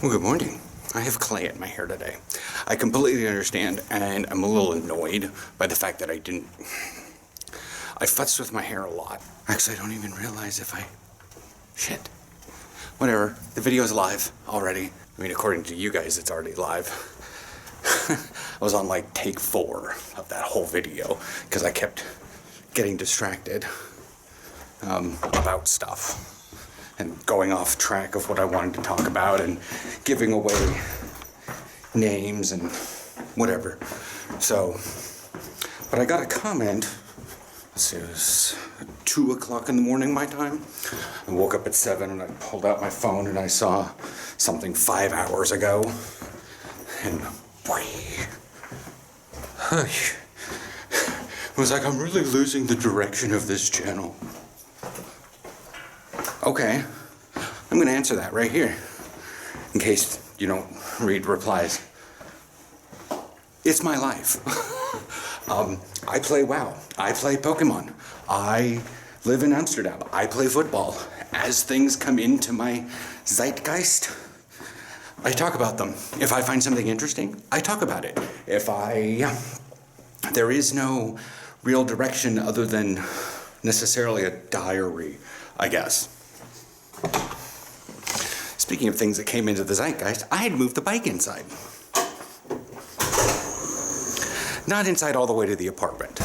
Well, good morning. I have clay in my hair today. I completely understand, and I'm a little annoyed by the fact that I futz with my hair a lot. Actually, I don't even realize if shit. Whatever. The video's live already. I mean, according to you guys, it's already live. I was on like take 4 of that whole video because I kept getting distracted about stuff and going off track of what I wanted to talk about and giving away names and whatever. So, but I got a comment. Let's see, it was 2 o'clock in the morning my time. I woke up at 7 and I pulled out my phone and I saw something 5 hours ago. And it was like, I'm really losing the direction of this channel. Okay, I'm going to answer that right here, in case you don't read replies. It's my life. I play WoW. I play Pokemon. I live in Amsterdam. I play football. As things come into my zeitgeist, I talk about them. If I find something interesting, I talk about it. There is no real direction other than necessarily a diary, I guess. Speaking of things that came into the zeitgeist, I had moved the bike inside. Not inside all the way to the apartment,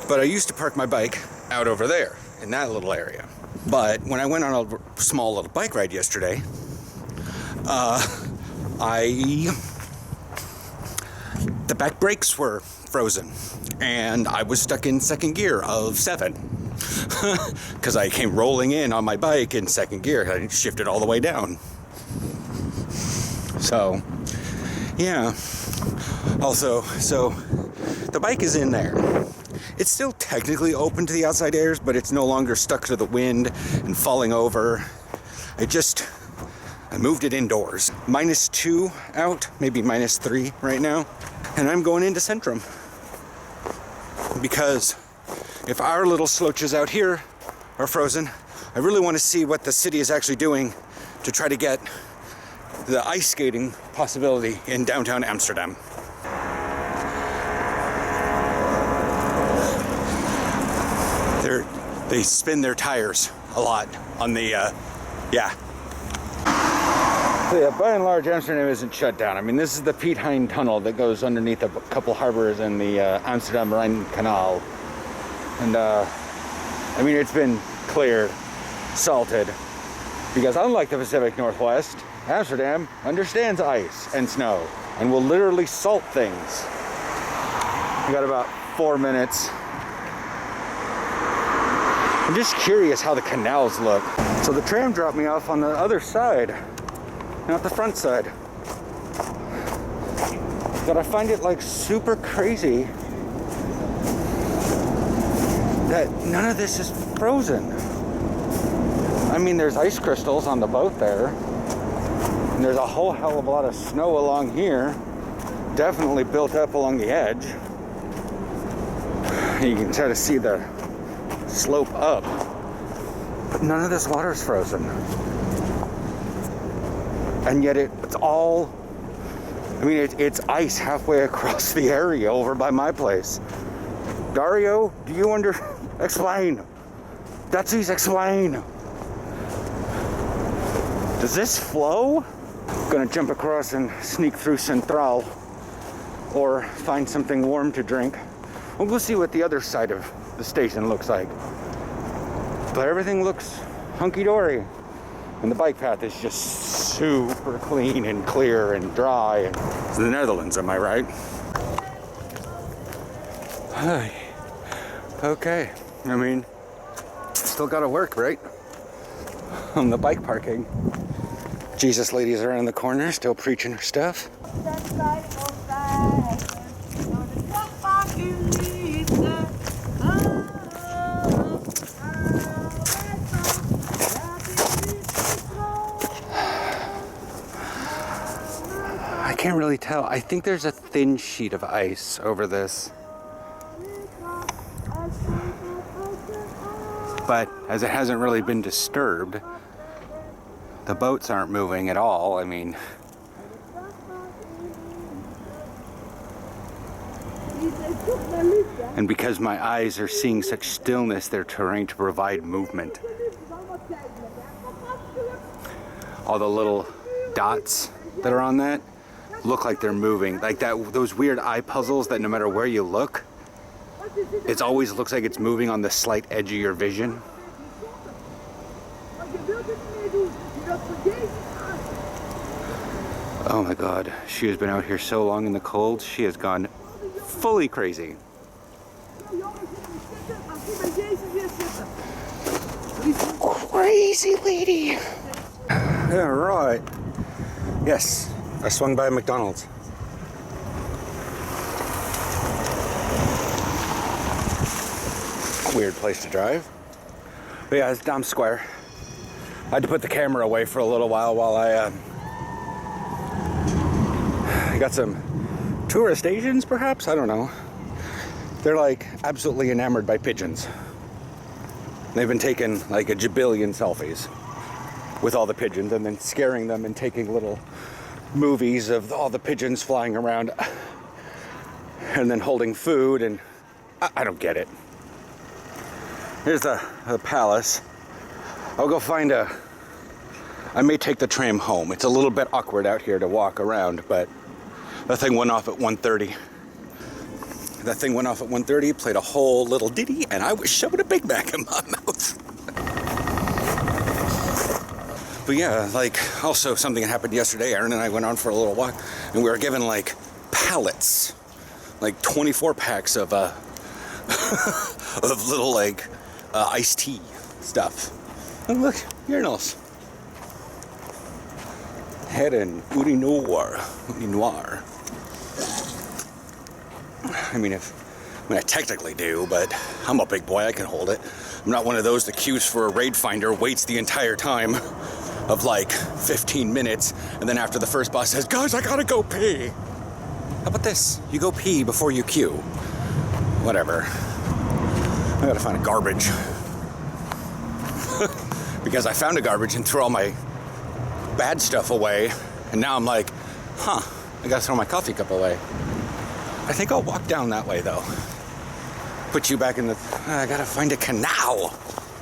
but I used to park my bike out over there in that little area. But when I went on a small little bike ride yesterday, the back brakes were frozen and I was stuck in second gear of 7 because I came rolling in on my bike in second gear. I shifted all the way down. So yeah, also, so the bike is in there. It's still technically open to the outside airs, but it's no longer stuck to the wind and falling over. I moved it indoors. -2 out, maybe -3 right now. And I'm going into Centrum. Because if our little sloaches out here are frozen, I really want to see what the city is actually doing to try to get the ice skating possibility in downtown Amsterdam. They spin their tires a lot on the, yeah. So yeah, by and large, Amsterdam isn't shut down. I mean, this is the Piet Hein Tunnel that goes underneath a couple harbors in the Amsterdam Rhine Canal. And, I mean, it's been cleared, salted, because unlike the Pacific Northwest, Amsterdam understands ice and snow and will literally salt things. We got about 4 minutes. I'm just curious how the canals look. So the tram dropped me off on the other side, not the front side. But I find it like super crazy that none of this is frozen. I mean, there's ice crystals on the boat there. And there's a whole hell of a lot of snow along here. Definitely built up along the edge. You can try to see the slope up. But none of this water's frozen. And yet it's all, I mean, it's ice halfway across the area over by my place. Dario, do you explain? Dutchies, explain. Does this flow? Gonna jump across and sneak through Central or find something warm to drink. We'll go see what the other side of the station looks like. But everything looks hunky-dory. And the bike path is just super clean and clear and dry. It's the Netherlands, am I right? Okay, I mean, still gotta work, right? On the bike parking. Jesus ladies are in the corner, still preaching her stuff. I can't really tell. I think there's a thin sheet of ice over this. But as it hasn't really been disturbed, The boats aren't moving at all. I mean, and because my eyes are seeing such stillness, they're trying to provide movement. All the little dots that are on that look like they're moving. Like that, those weird eye puzzles that no matter where you look, it always looks like it's moving on the slight edge of your vision. Oh my God, she has been out here so long in the cold, she has gone fully crazy. Crazy lady. Yeah, right. Yes, I swung by McDonald's. Weird place to drive. But yeah, it's Dom Square. I had to put the camera away for a little while I got some tourist Asians, perhaps? I don't know. They're like absolutely enamored by pigeons. They've been taking like a jabillion selfies with all the pigeons and then scaring them and taking little movies of all the pigeons flying around and then holding food, and I don't get it. Here's the palace. I'll go find I may take the tram home. It's a little bit awkward out here to walk around, but that thing went off at 1:30. That thing went off at 1:30, played a whole little ditty, and I was shoving a Big Mac in my mouth. But yeah, like, also something that happened yesterday, Aaron and I went on for a little walk, and we were given, like, pallets, like 24 packs of, of little, like, iced tea stuff. And look, urinals. Head and urinoir. I mean, I technically do, but I'm a big boy, I can hold it. I'm not one of those that queues for a raid finder, waits the entire time of like 15 minutes, and then after the first boss says, guys, I gotta go pee. How about this? You go pee before you queue. Whatever. I gotta find a garbage. Because I found a garbage and threw all my bad stuff away, and now I'm like, I gotta throw my coffee cup away. I think I'll walk down that way though. Put you back in the, I gotta find a canal.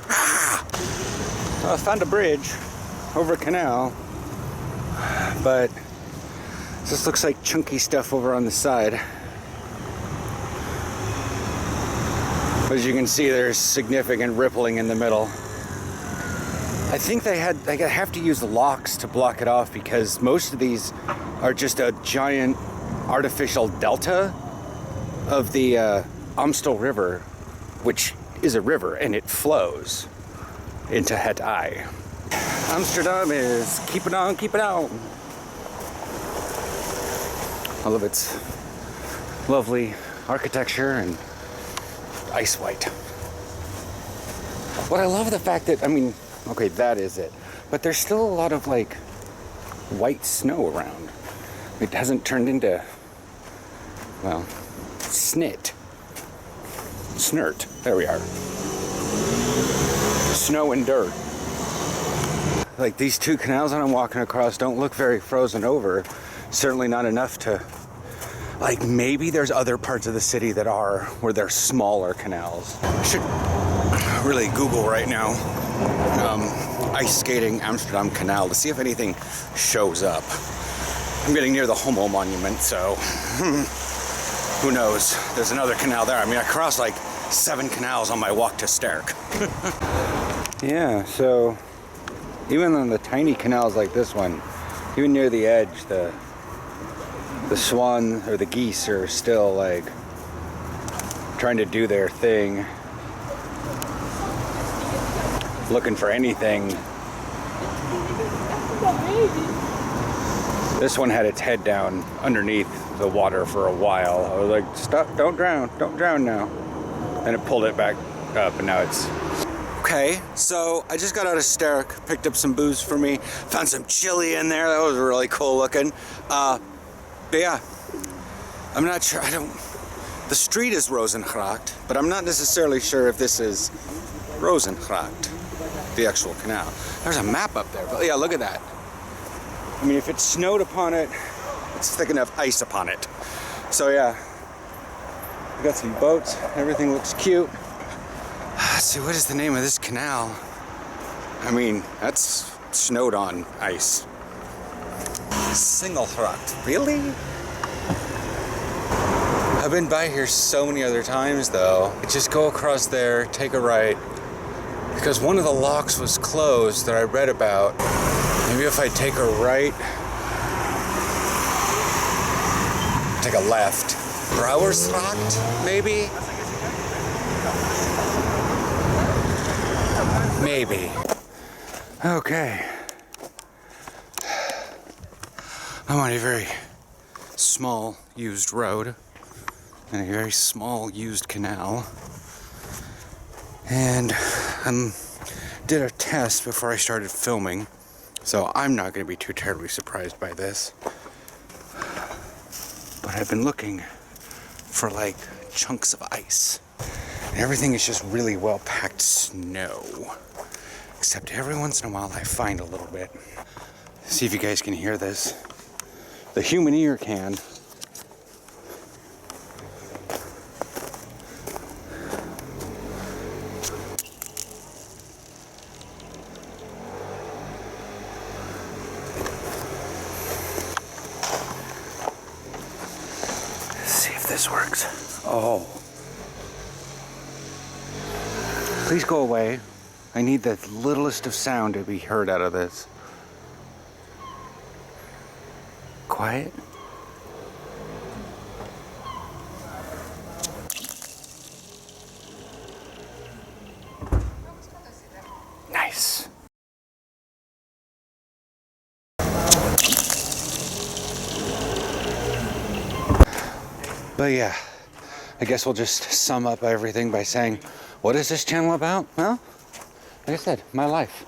I found a bridge over a canal, but this looks like chunky stuff over on the side. As you can see, there's significant rippling in the middle. I think they have to use locks to block it off because most of these are just a giant artificial delta of the Amstel River, which is a river and it flows into Het I. Amsterdam is keep it on, keep it on. All of its lovely architecture and ice white. What I love the fact that, I mean, okay, that is it. But there's still a lot of like white snow around. It hasn't turned into, well, snit. Snert. There we are. Snow and dirt. Like these two canals that I'm walking across don't look very frozen over. Certainly not enough to, like maybe there's other parts of the city that are, where they're smaller canals. I should really Google right now. Ice skating Amsterdam Canal to see if anything shows up. I'm getting near the Homo Monument, so who knows? There's another canal there. I mean, I crossed like 7 canals on my walk to Sterk. Yeah, so even on the tiny canals like this one, even near the edge, the swan or the geese are still like trying to do their thing. Looking for anything. This one had its head down underneath the water for a while. I was like, stop, don't drown now. And it pulled it back up and now it's... Okay, so I just got out of Sterk, picked up some booze for me, found some chili in there, that was really cool looking. But yeah, I'm not sure, the street is Rozengracht, but I'm not necessarily sure if this is Rozengracht. the actual canal. There's a map up there, but yeah, look at that. I mean, if it snowed upon it, it's thick enough ice upon it. So yeah, we got some boats, everything looks cute. Let's see, what is the name of this canal? I mean, that's snowed on ice. Singlethrocht, really? I've been by here so many other times though. Just go across there, take a right, because one of the locks was closed that I read about. Maybe if I take a right, take a left. Brouwersgracht, maybe? Maybe. Okay. I'm on a very small used road and a very small used canal. And I did a test before I started filming, so I'm not going to be too terribly surprised by this. But I've been looking for like chunks of ice. And everything is just really well packed snow. Except every once in a while I find a little bit. See if you guys can hear this. The human ear can. This works. Oh. Please go away. I need the littlest of sound to be heard out of this. Quiet. Nice. But yeah, I guess we'll just sum up everything by saying, what is this channel about? Well, like I said, my life.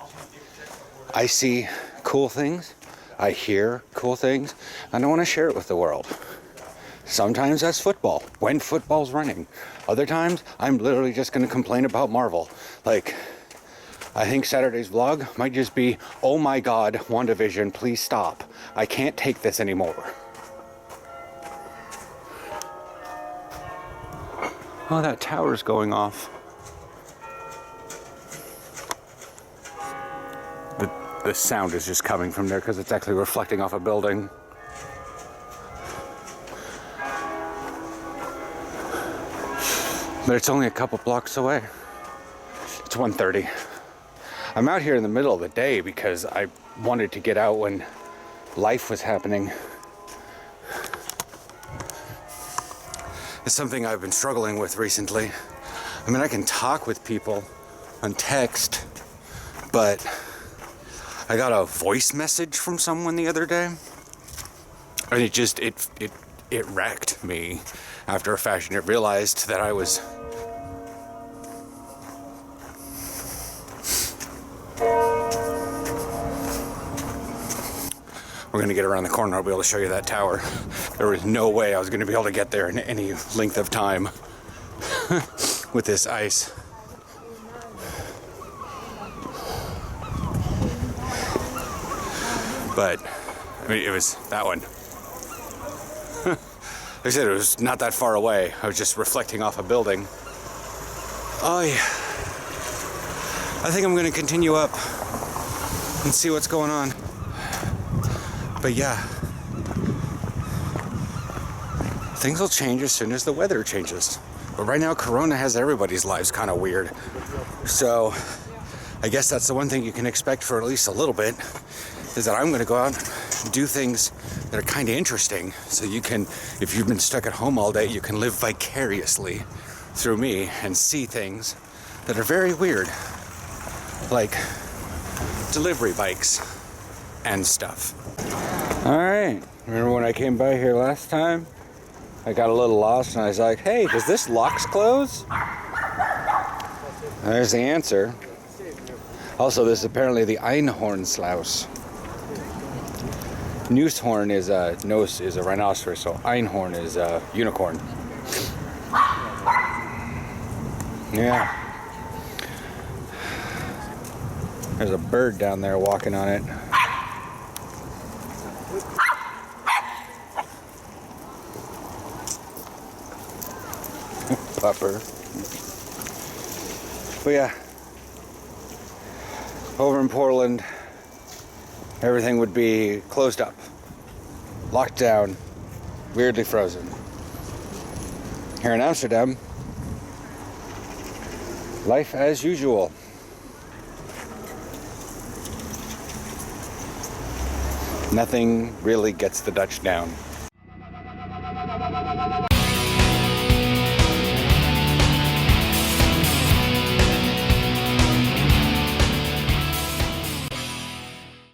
I see cool things, I hear cool things, and I want to share it with the world. Sometimes that's football, when football's running. Other times, I'm literally just going to complain about Marvel. Like, I think Saturday's vlog might just be, oh my god, WandaVision, please stop. I can't take this anymore. Oh, that tower's going off. The sound is just coming from there because it's actually reflecting off a building. But it's only a couple blocks away. It's 1:30. I'm out here in the middle of the day because I wanted to get out when life was happening. It's something I've been struggling with recently. I mean, I can talk with people on text, but I got a voice message from someone the other day, and it wrecked me after a fashion. It realized that I was we're gonna get around the corner, I'll be able to show you that tower. There was no way I was gonna be able to get there in any length of time with this ice. But, I mean, it was that one. Like I said, it was not that far away. I was just reflecting off a building. Oh yeah. I think I'm gonna continue up and see what's going on. But yeah, things will change as soon as the weather changes. But right now, Corona has everybody's lives kind of weird. So I guess that's the one thing you can expect for at least a little bit, is that I'm going to go out and do things that are kind of interesting. So you can, if you've been stuck at home all day, you can live vicariously through me and see things that are very weird, like delivery bikes and stuff. All right, remember when I came by here last time? I got a little lost and I was like, hey, does this locks close? And there's the answer. Also, this is apparently the Einhornslaus. Nooshorn is a nose is a rhinoceros, so Einhorn is a unicorn. Yeah. There's a bird down there walking on it. Pupper. But yeah, over in Portland, everything would be closed up, locked down, weirdly frozen. Here in Amsterdam, life as usual. Nothing really gets the Dutch down.